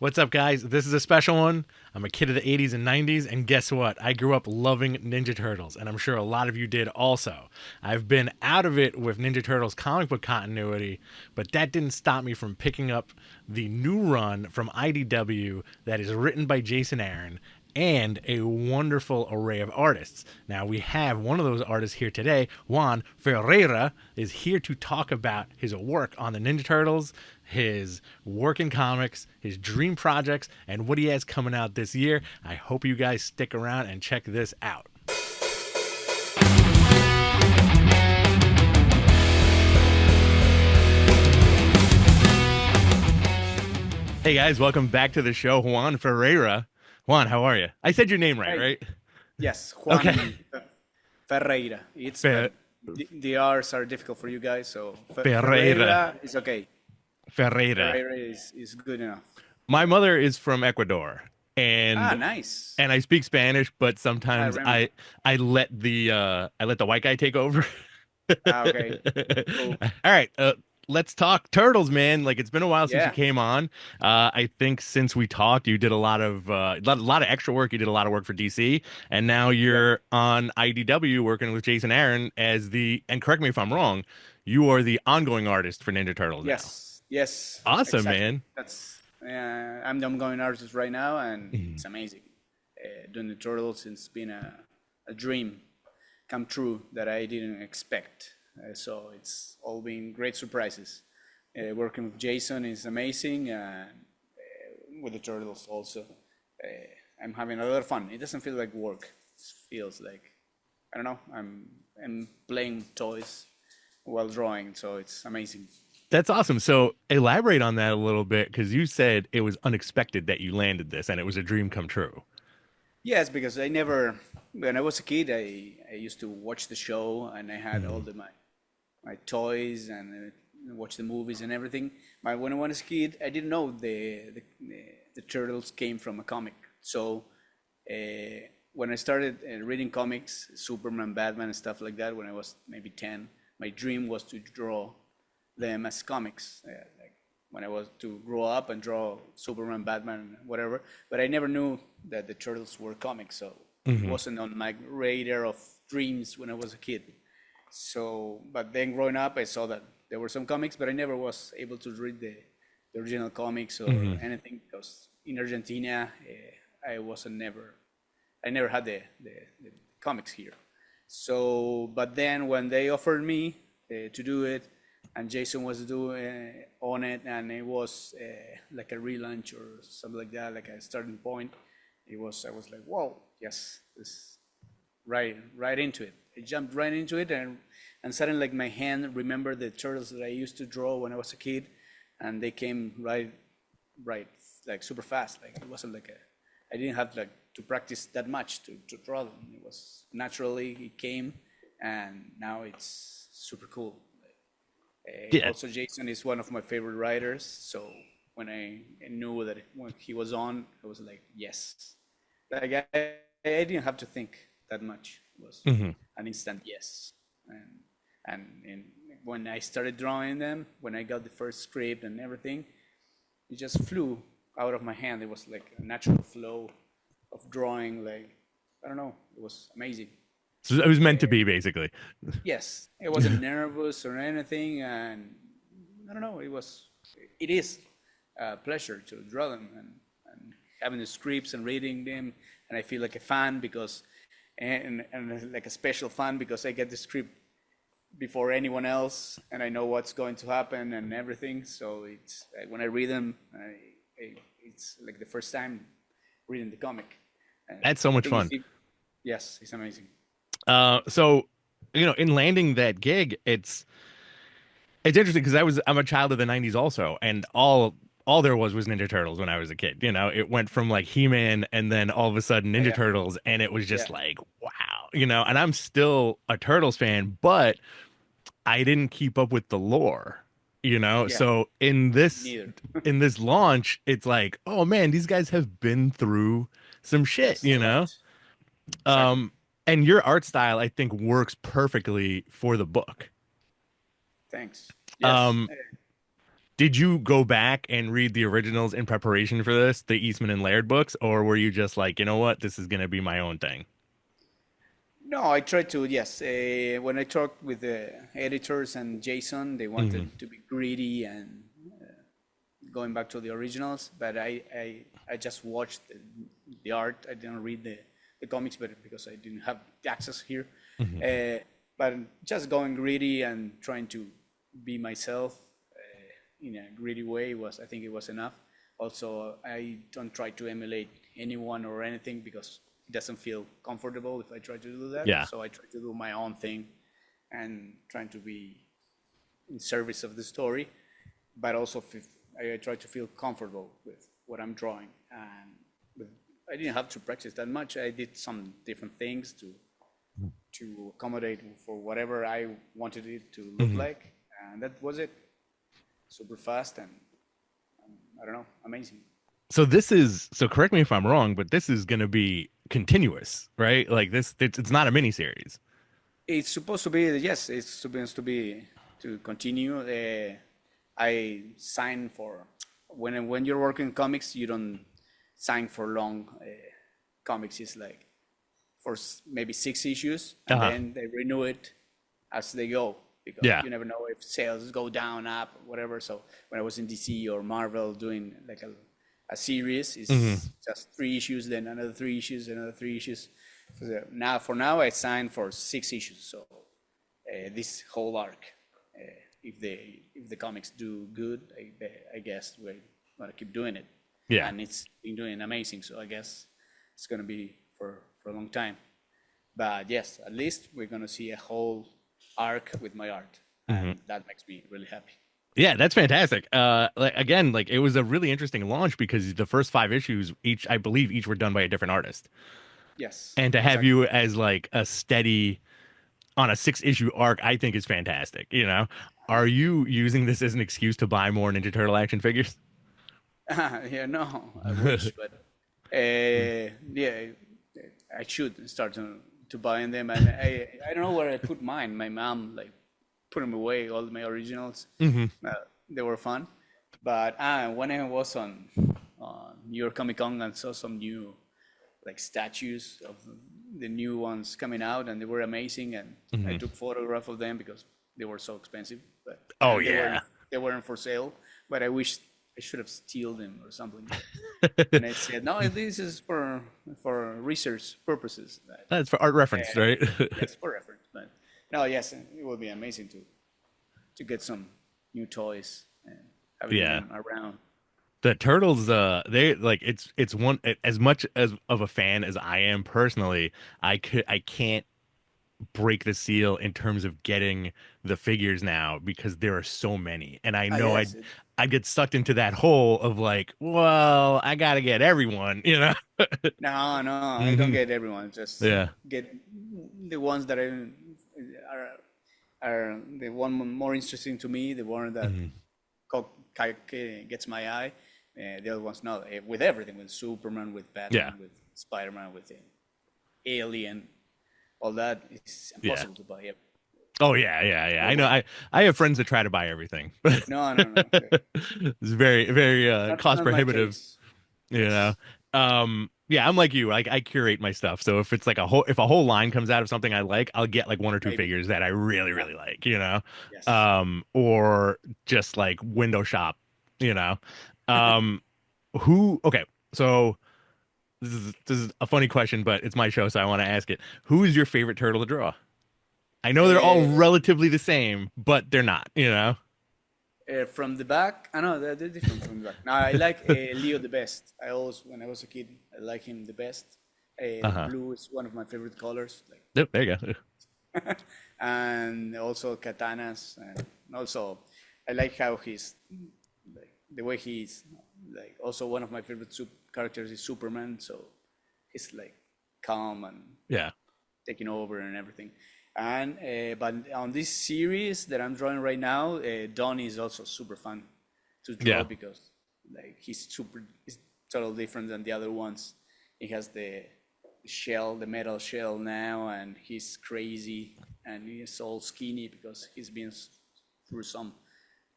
What's up, guys? This is a special one. I'm a kid of the 80s and 90s, and guess what? I grew up loving Ninja Turtles, and I'm sure a lot of you did also. I've been out of it with Ninja Turtles comic book continuity, but that didn't stop me from picking up the new run from IDW that is written by Jason Aaron and a wonderful array of artists. Now, we have one of those artists here today. Juan Ferreyra is here to talk about his work on the Ninja Turtles, his work in comics, his dream projects, and what he has coming out this year. I hope you guys stick around and check this out. Hey guys, welcome back to the show. Juan Ferreyra. Juan, how are you? I said your name right, Hey, right? yes, Okay. Juan Ferreira. It's Fer- the R's are difficult for you guys, so Ferreira. Ferreira is okay. Ferreira. Ferreira is good enough. My mother is from Ecuador, Ah, and nice. I speak Spanish, but I sometimes remember. I let the white guy take over. Ah, okay, cool. All right, let's talk turtles, man. Like it's been a while since you Yeah, came on. I think since we talked, you did a lot of extra work. You did a lot of work for DC, and now yeah. you're on IDW working with Jason Aaron as the. And correct me if I'm wrong. You are the ongoing artist for Ninja Turtles now. Yes, Awesome, exactly. man. I'm the ongoing artist right now, and Mhm. it's amazing. Doing the turtles, it's been a dream come true that I didn't expect. So it's all been great surprises. Working with Jason is amazing, with the turtles also. Uh, I'm having a lot of fun. It doesn't feel like work. It feels like, I don't know, I'm playing with toys while drawing, so it's amazing. That's awesome. So elaborate on that a little bit because you said it was unexpected that you landed this and it was a dream come true. Yes, because when I was a kid, I used to watch the show and I had all Mhm. my toys and watch the movies and everything. But when I was a kid, I didn't know the turtles came from a comic. So when I started reading comics, Superman, Batman, and stuff like that, when I was maybe 10, my dream was to draw them as comics. Like when I was to grow up and draw Superman, Batman, whatever. But I never knew that the turtles were comics, so it Mhm. wasn't on my radar of dreams when I was a kid. So, but then growing up, I saw that there were some comics, but I never was able to read the original comics or Mhm. anything because in Argentina, I never had the comics here. So, but then when they offered me to do it, and Jason was doing on it, and it was like a relaunch or something like that, like a starting point. I was like, whoa, yes, this right into it. I jumped right into it, and suddenly, like my hand remembered the turtles that I used to draw when I was a kid, and they came right, like super fast. Like it wasn't like I didn't have like to practice that much to draw them. It was naturally it came, and now it's super cool. Yeah. Also, Jason is one of my favorite writers, so when I knew that when he was on, I was like, yes. Like I didn't have to think that much. It was Mhm. an instant yes. And and when I started drawing them, when I got the first script and everything, it just flew out of my hand. It was like a natural flow of drawing. Like I don't know, it was amazing. So it was meant to be basically. Yes, I wasn't nervous or anything, and I don't know. It is a pleasure to draw them and having the scripts and reading them, and I feel like a fan because, and like a special fan because I get the script before anyone else, and I know what's going to happen and everything. So it's when I read them, it's like the first time reading the comic, and That's so I much think fun. yes, it's amazing. So in landing that gig, it's interesting because I'm a child of the 90s also, and all there was Ninja Turtles when I was a kid. It went from like He-Man and then all of a sudden Ninja Yeah, Turtles, and it was yeah, just like, wow, and I'm still a Turtles fan, but I didn't keep up with the lore, yeah. So Me neither. in this launch, it's like, oh man, these guys have been through some shit, Yes, a lot. Exactly. Um, and your art style, I think, works perfectly for the book. Thanks. Yes. Um, Did you go back and read the originals in preparation for this, the Eastman and Laird books, or were you just like, you know what, this is gonna be my own thing? No, I tried to, yes. When I talked with the editors and Jason, they Hmm. wanted to be greedy and going back to the originals, but I just watched the art. I didn't read the comics, but because I didn't have access here. Hmm. But just going greedy and trying to be myself in a greedy way was, I think it was enough. Also, I don't try to emulate anyone or anything because it doesn't feel comfortable if I try to do that. Yeah. So I try to do my own thing and trying to be in service of the story, but also I try to feel comfortable with what I'm drawing. And with, I didn't have to practice that much. I did some different things to accommodate for whatever I wanted it to look Hmm. like, and that was it. Super fast and I don't know, amazing. So this is, so correct me if I'm wrong, but this is gonna be continuous, right? Like this, it's not a mini series. It's supposed to be, yes, it's supposed to be to continue. I sign for when you're working comics, you don't sign for long comics. It's like for maybe 6 issues, and Uh-huh. then they renew it as they go because Yeah. you never know if sales go down, up, whatever. So when I was in DC or Marvel doing like a series, Hmm. it's just 3 issues, then another 3 issues, another 3 issues. For now, I signed for 6 issues. So this whole arc, if the comics do good, I guess we're gonna keep doing it, Yeah. and it's been doing amazing. So I guess it's gonna be for a long time. But yes, at least we're gonna see a whole arc with my art, Hmm. and that makes me really happy. Yeah, that's fantastic. Like again, like it was a really interesting launch because the first 5 issues, each, I believe, each were done by a different artist. Yes, And to have exactly. you as like a steady on a 6 issue arc, I think is fantastic. You know, are you using this as an excuse to buy more Ninja Turtle action figures? Yeah, no, I wish, but yeah, I should start to buying them, and I don't know where I put mine. My mom like put them away, all my originals. Hmm. Uh, they were fun, but when I was on New York Comic Con and saw some new like statues of the new ones coming out, and they were amazing, and I Hmm. took photograph of them because they were so expensive, but Oh and yeah. they weren't for sale. But I wish I should have steal them or something. But and I said, no, this is for research purposes. That, That's for art reference, right? yes, for reference. But no, yes, it would be amazing to get some new toys and having Yeah. them around. The Turtles, they like it's one, as much as of a fan as I am personally, I can't break the seal in terms of getting the figures now because there are so many. And I Ah, know yes. I'd get sucked into that hole of like, well, I gotta get everyone, you know? No, no, I don't Hmm. get everyone. Just Yeah. get the ones that are are the one more interesting to me, the one that Hmm. gets my eye. The other ones not. With everything, with Superman, with Yeah. Batman, with Spider-Man, with Alien, all that is Yeah. impossible to buy. Yep. Oh yeah, yeah, yeah. No I know. way. I have friends that try to buy everything, but No, no, no. it's very, very cost Not my prohibitive. case. You know, Yes. yeah, I'm like you. Like I curate my stuff. So if it's like if a whole line comes out of something I like, I'll get like one or two Maybe. figures that I really, Yeah. really like, you know, Yes. or just like window shop, you know. Um, okay, so this is a funny question, but it's my show, so I want to ask it. Who is your favorite turtle to draw? I know they're all Uh, relatively the same, but they're not, you know. from the back, I know they're different from the back. Now I like Leo the best. I always, when I was a kid, I like him the best. The Uh-huh. blue is one of my favorite colors. Like, Yep, there you go. and also katanas, and also I like how he's like the way he's like. Also, one of my favorite characters is Superman. So he's like calm and Yeah. taking over and everything. And but on this series that I'm drawing right now, Donnie is also super fun to draw Yeah. because like he's totally different than the other ones. He has the shell, the metal shell now, and he's crazy and he's all skinny because he's been through some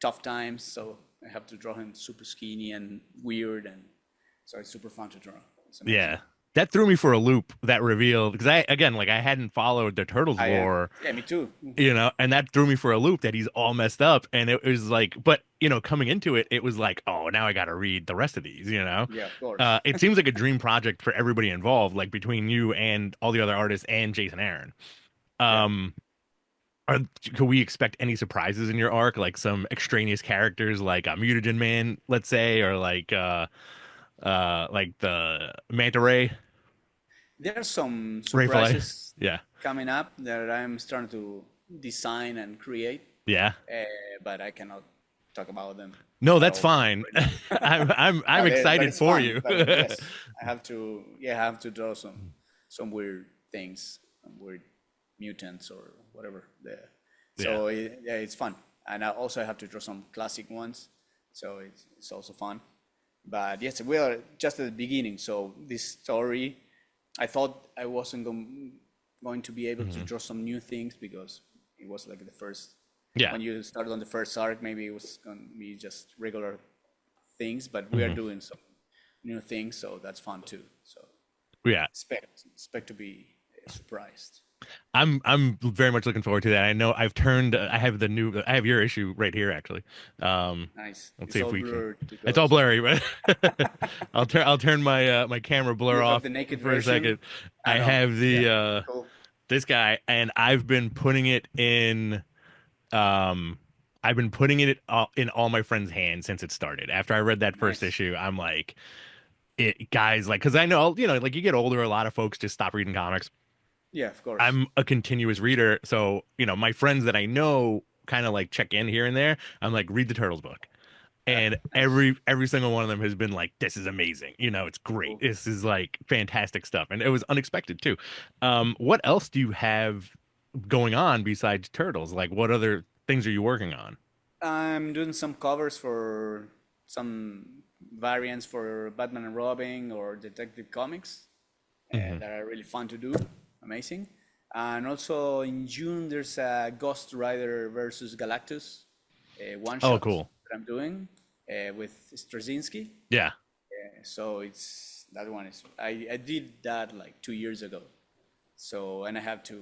tough times. So I have to draw him super skinny and weird, and so it's super fun to draw. It's amazing. Yeah. That threw me for a loop, that reveal, because I, again, like I hadn't followed the Turtles lore, Yeah, me too. and that threw me for a loop that he's all messed up. And it was like, but, coming into it, it was like, oh, now I got to read the rest of these. Yeah, of course. It seems like a dream project for everybody involved, like between you and all the other artists and Jason Aaron. Yeah. Um, are, could we expect any surprises in your arc, like some extraneous characters, like a mutagen man, let's say, or like the manta ray, There are some ray fillet? surprises Yeah, coming up that I'm starting to design and create, yeah. uh, but I cannot talk about them No, at that's all fine. right now. I'm But excited it's for fun. you. But yes, I have to. Yeah, I have to draw some weird things, some weird mutants or whatever. Yeah. So yeah, it's fun, and I also have to draw some classic ones. So it's also fun. But yes, we are just at the beginning. So this story, I thought I wasn't going to be able to draw some new things because it was like the first. Yeah. When you started on the first arc, maybe it was going to be just regular things, but we are doing some new things, so that's fun too. So Yeah. expect to be surprised. I'm very much looking forward to that. I know I have I have your issue right here actually. Nice. Let's It's see if all we can. blurred It's all because blurry, but I'll turn my my camera blur you have off the naked for a version. second. I I know. have Yeah. the Cool. this guy, and um I've been putting it in all my friends' hands since it started. After I read that first Nice. issue, I'm like, it guys, like, because I know, like you get older, a lot of folks just stop reading comics. Yeah, of course. I'm a continuous reader, so my friends that I know kind of like check in here and there. I'm like, read the Turtles book, and Nice. every single one of them has been like, this is amazing. It's great. Cool. This is like fantastic stuff, and it was unexpected too. What else do you have going on besides Turtles? Like, what other things are you working on? I'm doing some covers for some variants for Batman and Robin or Detective Comics Hmm. that are really fun to do. Amazing. And also in June, there's a Ghost Rider versus Galactus one Oh, shot cool. that I'm doing with Straczynski. Yeah. So it's that one is I did that like 2 years ago. So and I have to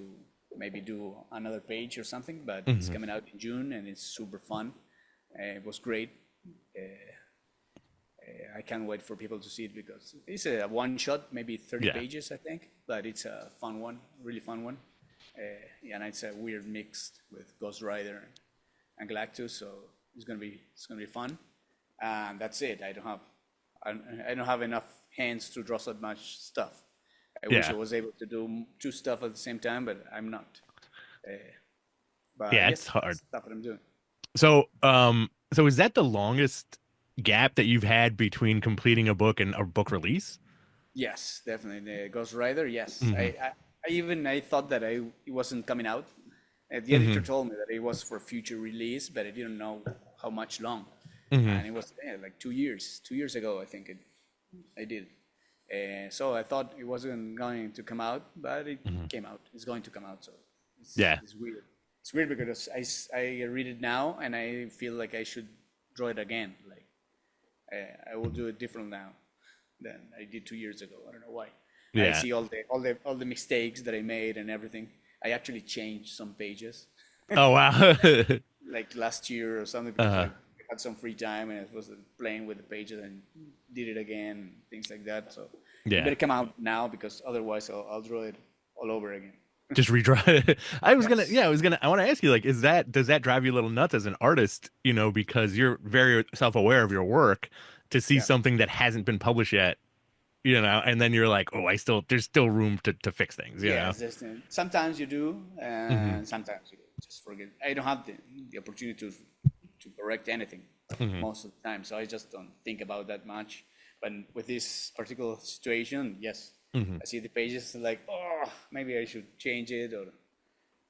maybe do another page or something, but it's Hmm. coming out in June and it's super fun. It was great. I can't wait for people to see it because it's a one shot, maybe 30 Yeah. pages, I think, but it's a fun one, really fun one. And it's a weird mix with Ghost Rider and Galactus, so it's gonna be fun. And that's it. I don't have enough hands to draw so much stuff. I wish I Yeah. was able to do two stuff at the same time, but I'm not. But Yeah. It's yes, hard. that's stuff that I'm doing. So is that the longest gap that you've had between completing a book and a book release? Yes, definitely. The Ghost Rider, yes. Hmm. I thought that it wasn't coming out. The editor Hmm. told me that it was for future release, but I didn't know how much long. Hmm. And it was like 2 years. 2 years ago, I think I did. So I thought it wasn't going to come out, but it Hmm. came out. It's going to come out. So Yeah. it's weird. It's weird because I read it now and I feel like I should draw it again. Like I will do it different now than I did 2 years ago. I don't know why. I Yeah. see all the mistakes that I made and everything. I actually changed some pages, Oh, wow. like last year or something, because uh, I had some free time and I was playing with the pages and did it again, things like that. So it yeah. better come out now because otherwise I'll draw it all over again. Just redraw it. Yes. I want to ask you, like, does that drive you a little nuts as an artist, because you're very self-aware of your work to see Yeah. something that hasn't been published yet, and then you're like, oh, there's still room to fix things. Yes. Sometimes you do, Hmm. and sometimes you just forget. I don't have the opportunity to correct anything Hmm. most of the time, so I just don't think about that much. But with this particular situation, yes, Hmm. I see the pages like, oh, maybe I should change it, or.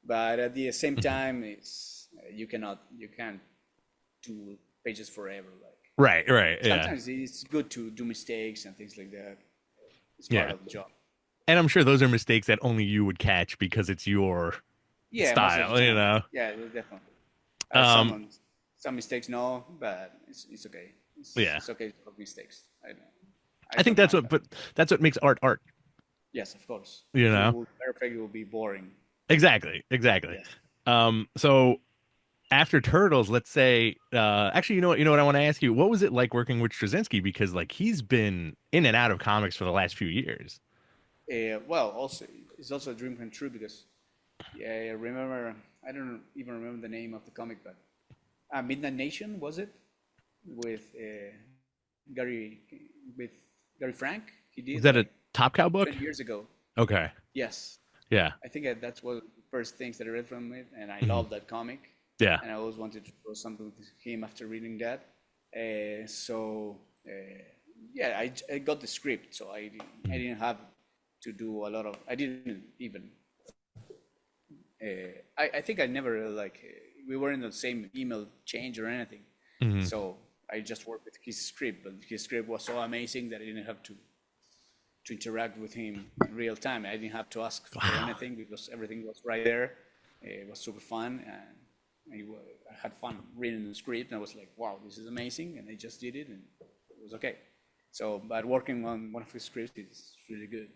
But at the same Hmm. time, you can't do pages forever. Like Right, right, yeah, sometimes it's good to do mistakes and things like that. It's part yeah. of the job. And I'm sure those are mistakes that only you would catch because it's your Yeah, most of the style, you time. know. Yeah, definitely. Um, some mistakes, no, but it's okay. Yeah. It's okay to have mistakes. I I think don't that's mind what, that. but that's what makes art art. Yes, of course. You If it know? were perfect, it would be boring. Exactly. Exactly. Yes. So after Turtles, let's say, actually, you know what I want to ask you? What was it like working with Straczynski? Because like he's been in and out of comics for the last few years. Well, also it's also a dream come true because yeah, I remember. I don't even remember the name of the comic, but Midnight Nation was it with Gary with Gary Frank? He Was did that a like Top Cow book? 20 years ago. Okay. Yes, Yeah. I think that's one of the first things that I read from it, and I Mhm. love that comic. Yeah. And I always wanted to do something with him after reading that. So yeah, I got the script, so I Mhm. didn't have to do a lot of. I didn't even. I think I never like we were in the same email change or anything. Mhm. So I just worked with his script, but his script was so amazing that I didn't have to interact with him in real time. I didn't have to ask for Wow. anything because everything was right there. It was super fun, and I had fun reading the script. And I was like, "Wow, this is amazing!" And I just did it, and it was okay. So, but working on one of his scripts is really good.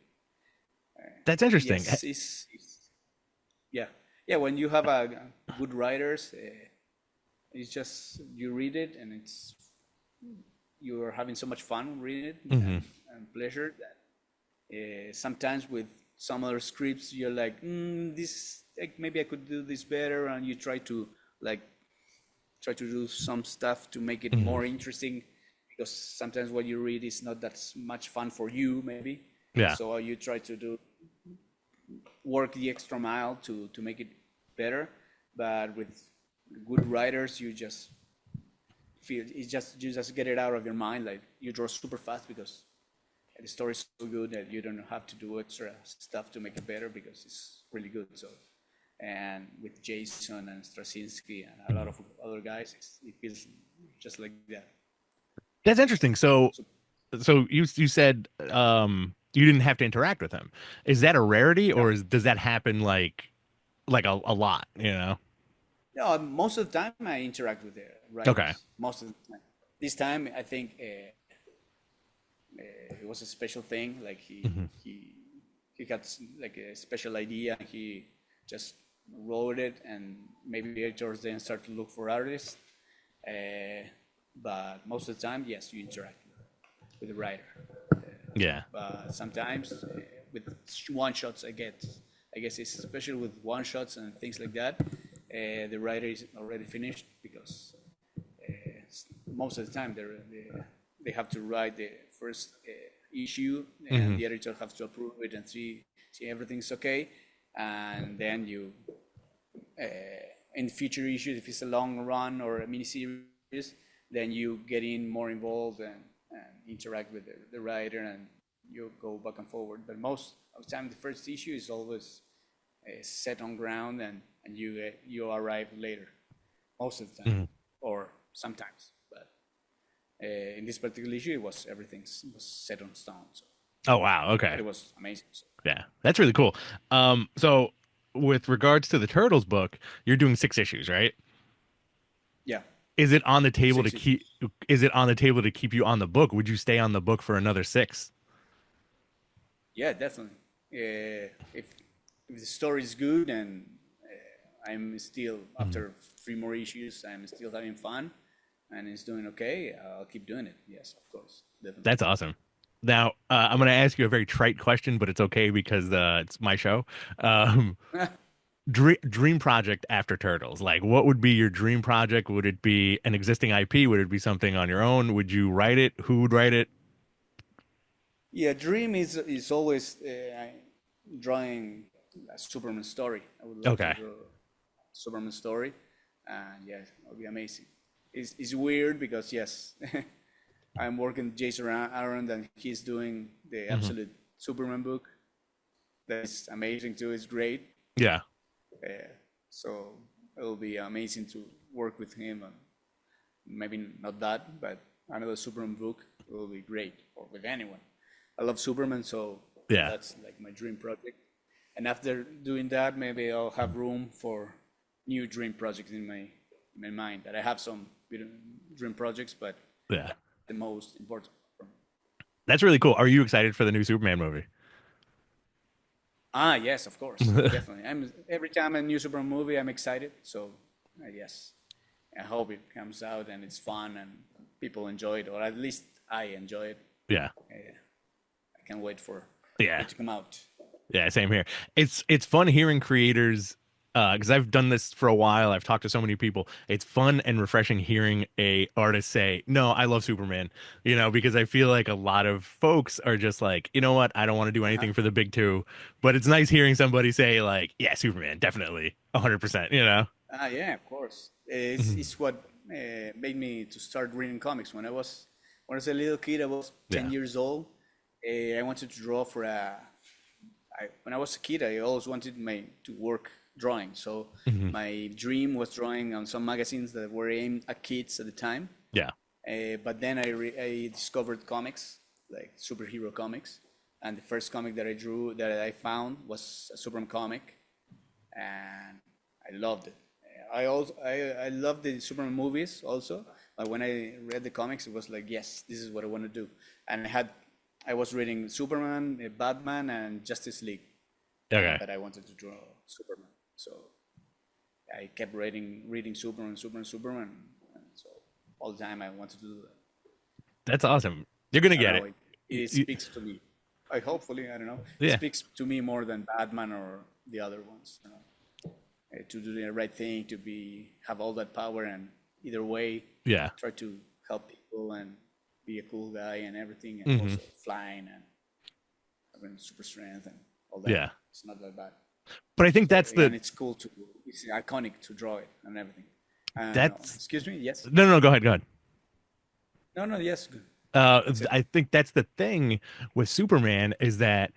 That's interesting. Yes, yeah, yeah. When you have a good writers, it's just you read it, and it's you're having so much fun reading it Mhm. and pleasure that sometimes with some other scripts you're like this like, maybe I could do this better, and you like try to do some stuff to make it Mhm. more interesting because sometimes what you read is not that much fun for you maybe, Yeah. so you try to do work the extra mile to make it better, but with good writers you just feel it's just you just get it out of your mind, like you draw super fast because the story is so good that you don't have to do extra stuff to make it better because it's really good. So, and with Jason and Straczynski and a lot Mhm. of other guys, it feels just like that. That's interesting. So So, you said you didn't have to interact with him. Is that a rarity no, or does that happen like a lot, you know? no. Most of the time, I interact with the Okay. writers. Most of the time. This time, I think it was a special thing. Like Mhm. he got like a special idea. He just wrote it, and maybe the editors then start to look for artists. Uh, but most of the time, yes, you interact with the writer. Yeah. But sometimes with one shots, I guess it's especially with one shots and things like that. The writer is already finished because most of the time they have to write the first issue, and Mhm. the editor has to approve it and see everything's okay, and then you uh, in future issues, if it's a long run or a mini series, then you get in more involved and interact with the writer, and you go back and forward. But most of the time, the first issue is always set on ground, and you arrive later most of the time, Mhm. or sometimes. But in this particular issue, it was everything was set on stone. So, Oh wow. but Okay. it was amazing. So, Yeah. That's really cool. So with regards to the Turtles book, you're doing 6 issues, right? yeah, Is it on the table to 6 issues. keep is it on the table to keep you on the book? Would you stay on the book for another 6? Yeah, definitely. If the story is good and I'm still Mhm. after 3 more issues, I'm still having fun and it's doing okay, I'll keep doing it. Yes, of course, definitely. That's awesome. Now, I'm going to ask you a very trite question, but it's okay because it's my show. Um, dream project after Turtles. Like, what would be your dream project? Would it be an existing IP? Would it be something on your own? Would you write it? Who would write it? Yeah, dream is always drawing a Superman story. I would love to Okay. draw a Superman story, and yeah, it'll be amazing. It's weird because yes, I'm working with Jason Aaron, and he's doing the Hmm. absolute Superman book. That is amazing too. It's great. Yeah. Uh, so it'll be amazing to work with him. And maybe not that, but another Superman book will be great, or with anyone. I love Superman, so Yeah. that's like my dream project. And after doing that, maybe I'll have room for new dream projects in my mind. That I have some dream projects, but Yeah. the most important for me. That's really cool. Are you excited for the new Superman movie? Ah, yes, of course, definitely. I'm every time a new Superman movie, I'm excited. So, yes, I hope it comes out and it's fun and people enjoy it, or at least I enjoy it. Yeah. I can't wait for Yeah. it to come out. Yeah, same here. It's fun hearing creators because I've done this for a while. I've talked to so many people. It's fun and refreshing hearing a artist say, "No, I love Superman." Because I feel like a lot of folks are just like, "You know what? I don't want to do Uh-huh. anything for the big two." But it's nice hearing somebody say like, "Yeah, Superman, definitely, 100%." Ah, yeah, of course. Mhm. It's what made me to start reading comics. When I was a little kid, I was 10 Yeah. years old. I wanted to draw for when I was a kid, I always wanted to work drawing. So Hmm. my dream was drawing on some magazines that were aimed at kids at the time. Yeah. But then I discovered comics, like superhero comics. And the first comic that I drew that I found was a Superman comic, and I loved it. I loved the Superman movies also, but when I read the comics, it was like, yes, this is what I want to do. And I was reading Superman, Batman, and Justice League, Okay. but I wanted to draw Superman, so I kept reading Superman, Superman, Superman, and so all the time I wanted to do that. That's awesome. You're gonna I don't get know, it. it You- speaks to me. I hopefully, I don't know, it yeah. speaks to me more than Batman or the other ones. To do the right thing, have all that power, and either way, Yeah. try to help people and be a cool guy and everything, and Hmm. also flying and having super strength and all that. Yeah. It's not that bad. But I think So that's and the it's iconic to draw it and everything. No, that's excuse me. Yes. no, no, no, go ahead, go ahead. No, no. Yes. Good. That's it. I think that's the thing with Superman is that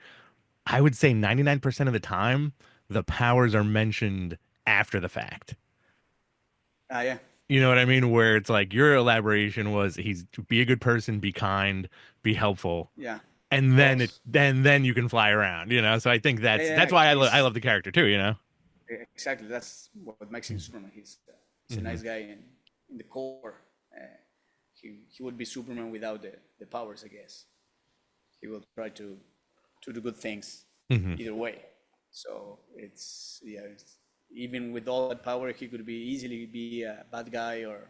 I would say 99% of the time the powers are mentioned after the fact. Ah, yeah. You know what I mean? Where it's like your elaboration was he's be a good person, be kind, be helpful, Yeah. and then Boss. then you can fly around. So I think Yeah, that's yeah. why I love the character too. Exactly. That's what makes him Superman. He's a Hmm. nice guy in the core. He would be Superman without the powers, I guess. He will try to do good things Hmm. either way. So even with all that power, he could be easily be a bad guy or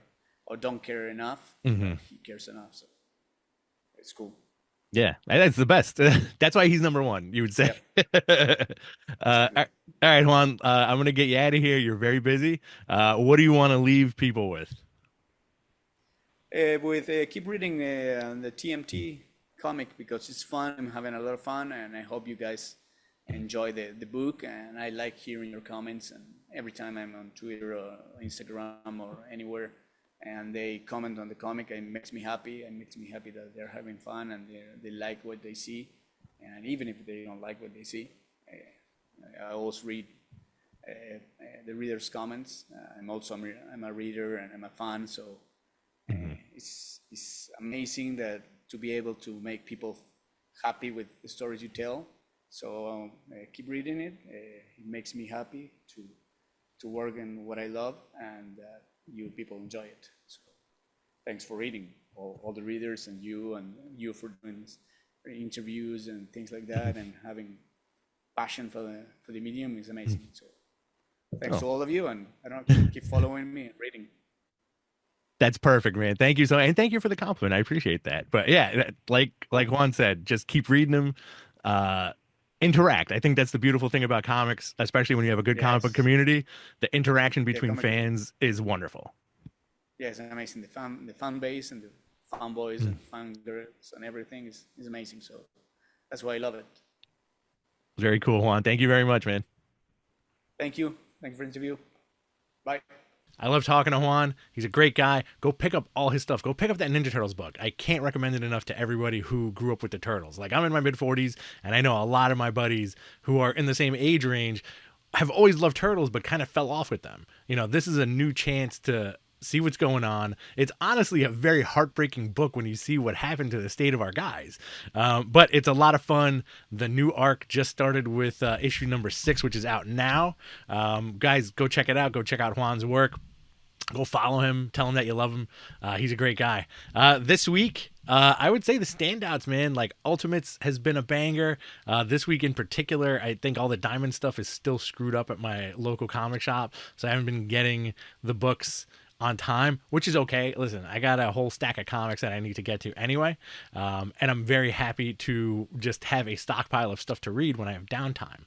don't care enough, Hmm. but he cares enough. So it's cool. Yeah, that's the best. That's why he's number one, you would say. Yep, All exactly. right, Juan, I'm gonna get you out of here. You're very busy. What do you want to leave people with? With keep reading the TMT comic because it's fun. I'm having a lot of fun, and I hope you guys enjoy the book. And I like hearing your comments. And every time I'm on Twitter or Instagram or anywhere, and they comment on the comic, it makes me happy. It makes me happy that they're having fun and they like what they see. And even if they don't like what they see, I always read the readers' comments. I'm a reader and I'm a fan, so Hmm. it's amazing that to be able to make people happy with the stories you tell. So keep reading it. It makes me happy to work in what I love, and you people enjoy it. So thanks for reading, all the readers, and you for doing interviews and things like that, and having passion for the medium is amazing. So thanks Oh, to all of you, and I don't know, keep following me and reading. that's perfect, man. Thank you and thank you for the compliment. I appreciate that. But yeah, like Welcome. Juan said, just keep reading them. Uh, Interact. I think that's the beautiful thing about comics, especially when you have a good comic book Yes. community. The interaction Yeah, between comic. fans is wonderful. Yeah, it's amazing. The fan base and the fanboys Mm. and fan girls and everything is amazing. So that's why I love it. Very cool, Juan. Thank you very much, man. Thank you. Thank you for the interview. Bye. I love talking to Juan. He's a great guy. Go pick up all his stuff. Go pick up that Ninja Turtles book. I can't recommend it enough to everybody who grew up with the Turtles. Like, I'm in my mid 40s, and I know a lot of my buddies who are in the same age range have always loved Turtles, but kind of fell off with them. This is a new chance to see what's going on. It's honestly a very heartbreaking book when you see what happened to the state of our guys. But it's a lot of fun. The new arc just started with issue number 6, which is out now. Guys, go check it out. Go check out Juan's work. Go follow him. Tell him that you love him. He's a great guy. This week, I would say the standouts, man. Like Ultimates has been a banger. This week in particular, I think all the Diamond stuff is still screwed up at my local comic shop, so I haven't been getting the books on time, which is okay. Listen, I got a whole stack of comics that I need to get to anyway, and I'm very happy to just have a stockpile of stuff to read when I have downtime.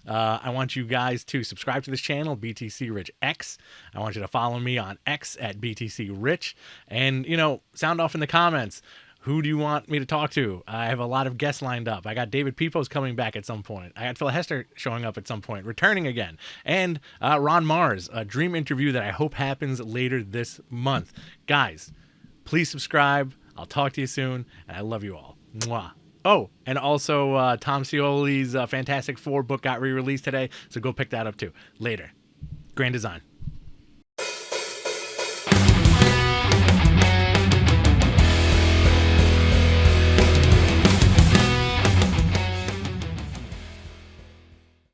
I want you guys to subscribe to this channel, BTC Rich X. I want you to follow me on X at BTC Rich, and sound off in the comments. Who do you want me to talk to? I have a lot of guests lined up. I got David Pepos coming back at some point. I got Phil Hester showing up at some point, returning again. And Ron Mars, a dream interview that I hope happens later this month. Guys, please subscribe. I'll talk to you soon, and I love you all. Mwah. Oh, and also Tom Scioli's Fantastic Four book got re-released today, so go pick that up too. Later. Grand Design.